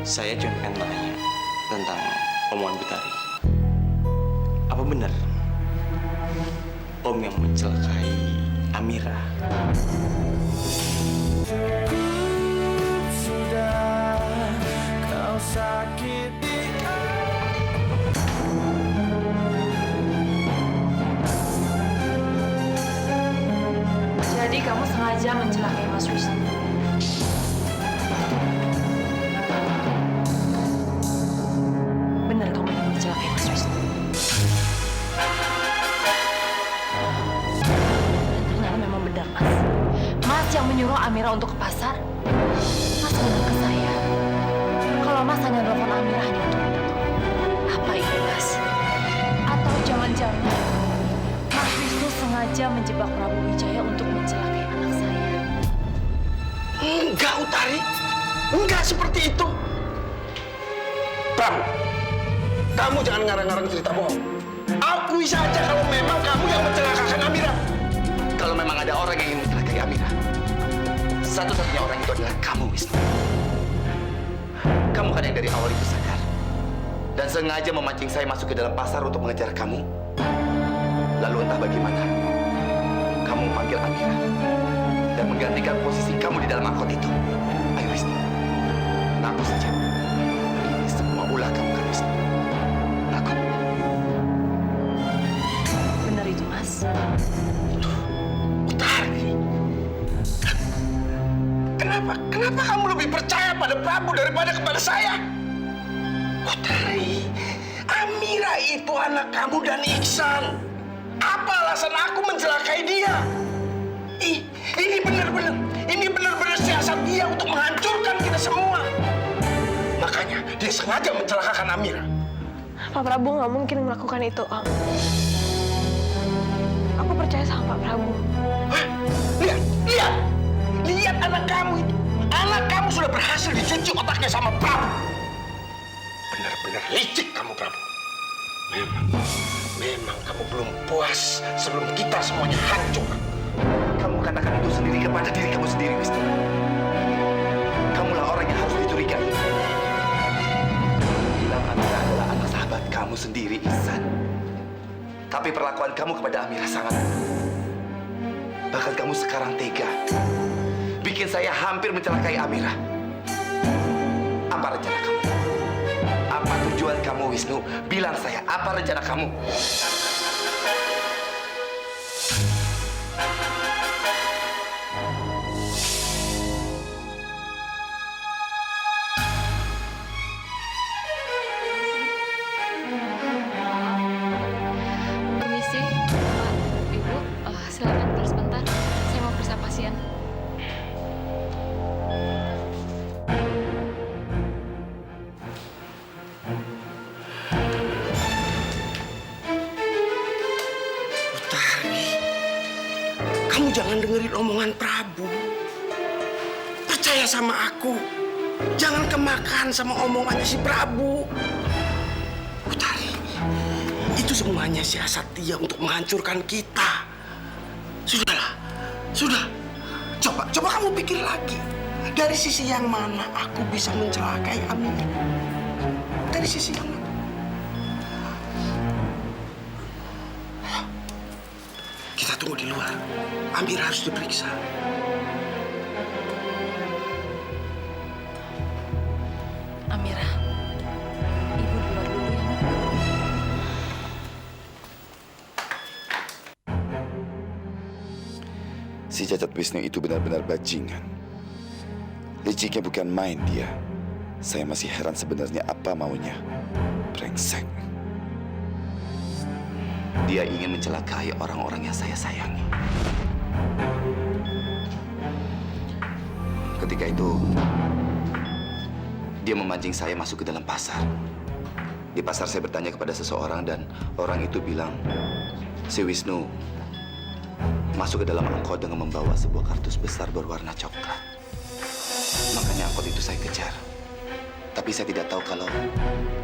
Saya cuma pengen tanya tentang omongan Butari. Apa benar Om yang mencelakai Amira? Sudah kau sakiti. Jadi kamu sengaja mencelakai Mas Wisnu? Benar kamu yang mencelakai Mas Wisnu? Ternyata memang benar, Mas. Mas yang menyuruh Amira untuk ke pasar. Mas bilang ke saya kalau Mas hanya telepon Amira hanya untuk minta tolong. Apa ini, Mas? Atau jangan-jangan Mas Wisnu sengaja menjebak Prabu Wijaya untuk mencelakai anak saya? Enggak, Utari. Enggak seperti itu. Prabu, kamu jangan ngarang-ngarang cerita bohong. Akui saja kalau memang kamu yang mencelakakan Amira. Kalau memang ada orang yang ingin mencelakai Amira, satu-satunya orang itu adalah kamu, Wisnu. Kamu kan yang dari awal itu sadar dan sengaja memancing saya masuk ke dalam pasar untuk mengejar kamu. Lalu entah bagaimana, kamu memanggil Amira dan menggantikan posisi kamu di dalam angkot itu. Ayo, Wisnu, ngaku saja. Ini semua ulah kamu kan, Wisnu. Ngaku. Benar itu, Mas. Utari, kenapa kamu lebih percaya pada Prabu daripada kepada saya? Utari, Amira itu anak kamu dan Iksan. Apa alasan aku mencelakai dia? Ini benar-benar siasat dia untuk menghancurkan kita semua. Makanya dia sengaja mencelakakan Amira. Pak Prabu nggak mungkin melakukan itu, Om. Aku percaya sama Pak Prabu. Hah? Lihat anak kamu itu. Anak kamu sudah berhasil dicuci otaknya sama Prabu. Benar-benar licik kamu, Prabu. Memang kamu belum puas sebelum kita semuanya hancur. Kamu katakan itu sendiri kepada diri kamu sendiri, Wisnu. Kamulah orang yang harus dicurigai. Bilang Amira adalah anak sahabat kamu sendiri, Ihsan. Tapi perlakuan kamu kepada Amira sangat buruk. Bahkan kamu sekarang tega. Bikin saya hampir mencelakai Amira. Apa rencana kamu? Apa tujuan kamu, Wisnu? Bilang saya, apa rencana kamu? Permisi, Pak, Ibu, silakan antar sebentar. Saya mau periksa pasien. Utari, kamu jangan dengerin omongan Prabu. Percaya sama aku. Jangan kemakan sama omongannya si Prabu. Utari, itu semuanya siasat dia untuk menghancurkan kita. Sudahlah, sudah. Coba kamu pikir lagi. Dari sisi yang mana aku bisa mencelakai Amira? Dari sisi yang mana? Kita tunggu di luar. Amira harus diperiksa. Amira, Ibu di luar dulu ya, Nak. Si cacat Wisnu itu benar-benar bajingan. Liciknya bukan main dia. Saya masih heran sebenarnya apa maunya. Brengsek. Dia ingin mencelakai orang-orang yang saya sayangi. Ketika itu, dia memancing saya masuk ke dalam pasar. Di pasar saya bertanya kepada seseorang dan orang itu bilang, si Wisnu masuk ke dalam angkot dengan membawa sebuah kardus besar berwarna coklat. Makanya angkot itu saya kejar. Tapi saya tidak tahu kalau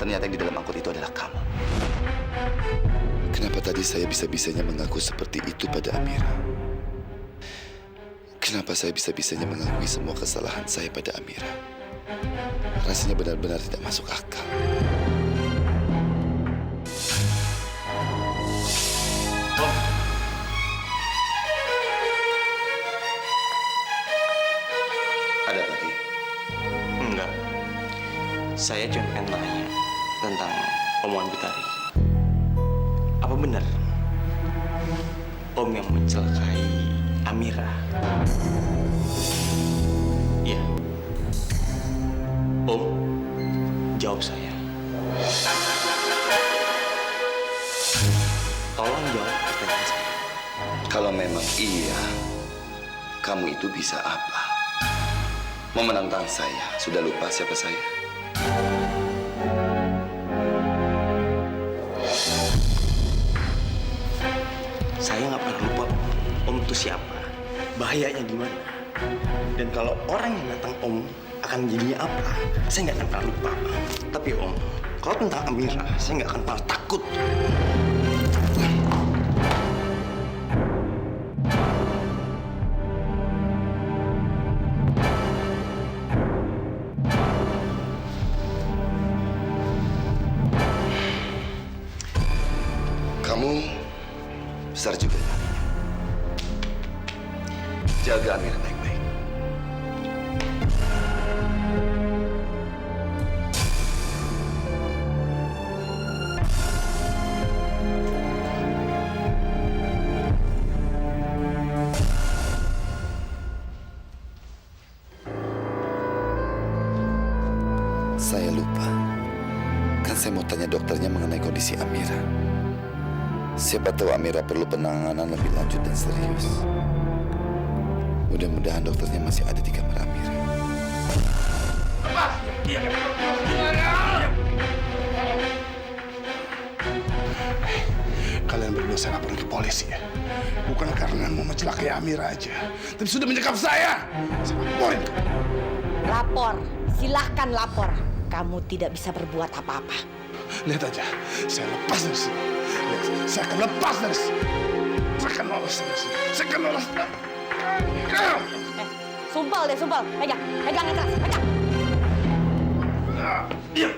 ternyata yang di dalam angkot itu adalah kamu. Kenapa tadi saya bisa-bisanya mengaku seperti itu pada Amira? Kenapa saya bisa-bisanya mengakui semua kesalahan saya pada Amira? Rasanya benar-benar tidak masuk akal. Ada lagi? Enggak. Saya cuma pengen tanya tentang omongan Betari. Apa benar Om yang mencelakai Amira? Iya. Om, jawab saya. Tolong jawab pertanyaan saya. Kalau memang iya, kamu itu bisa apa? Mau menantang saya? Sudah lupa siapa saya? Saya nggak pernah lupa Om itu siapa, bahayanya di mana, dan kalau orang yang datang Om akan jadinya apa, saya nggak akan pernah lupa. Tapi Om, kalau tentang Amira, saya nggak akan pernah takut. Kamu besar juga. Jaga Amira baik-baik. Saya lupa. Kan saya mau tanya dokternya mengenai kondisi Amira. Siapa tahu Amira perlu penanganan lebih lanjut dan serius. Mudah-mudahan dokternya masih ada di kamar Amira. Kalian berdua saya laporin ke polisi ya. Bukan karena mau mencelakai Amira aja, tapi sudah menyekap saya. Saya laporin ke. Lapor, silahkan lapor. Kamu tidak bisa berbuat apa-apa. Lihat aja, saya lepas dari sini. Lihat, saya akan lepas dari sini. Saya akan lolos dari sini. Saya akan lolos. Sumpel deh, sumpel. Pegang, pegang yang keras, pegang. Iya.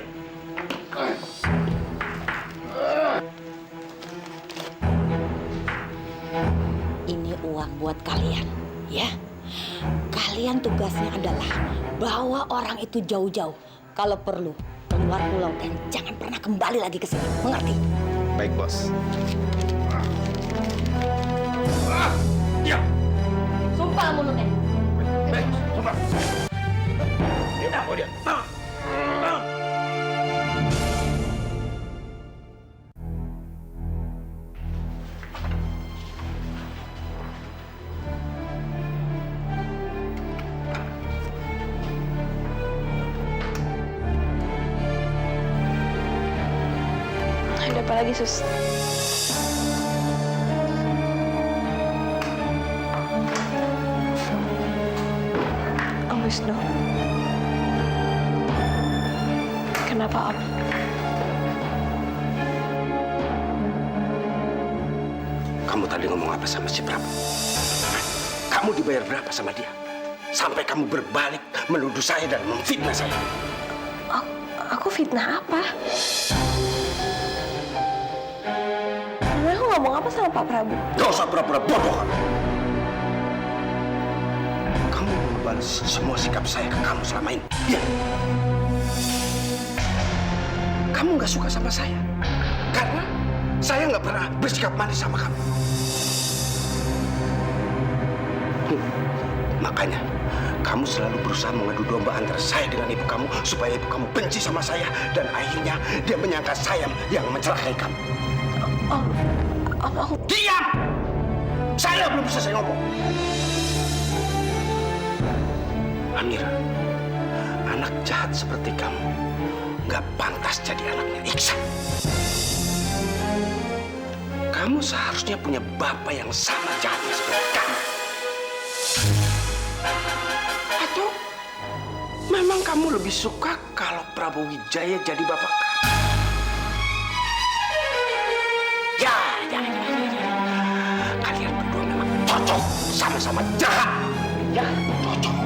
Ini uang buat kalian, ya. Kalian tugasnya adalah bawa orang itu jauh-jauh. Kalau perlu, keluar pulau dan jangan pernah kembali lagi ke sini. Mengerti? Baik, Bos. Iya. Sumpah mulutnya. Baik, coba. Dia, oh dia. Ada apa lagi, Sus? Om Wisnu. Kenapa, Om? Kamu tadi ngomong apa sama si Prabu? Kamu dibayar berapa sama dia? Sampai kamu berbalik menuduh saya dan memfitnah saya. Aku fitnah apa? Aku ngomong apa sama Pak Prabu? Gak usah pura-pura bodoh kamu. Kamu membalas semua sikap saya ke kamu selama ini. Iya. Kamu gak suka sama saya. Karena saya gak pernah bersikap manis sama kamu. Makanya, kamu selalu berusaha mengadu domba antara saya dengan ibu kamu supaya ibu kamu benci sama saya dan akhirnya dia menyangka saya yang mencelakai kamu. Om, aku... Diam! Saya belum selesai ngomong. Amira, anak jahat seperti kamu nggak pantas jadi anaknya Iksan. Kamu seharusnya punya bapak yang sama jahatnya seperti kamu. Atau memang kamu lebih suka kalau Prabu Wijaya jadi bapak kamu? Ya. Kalian berdua memang cocok, sama-sama jahat. Ya, cocok.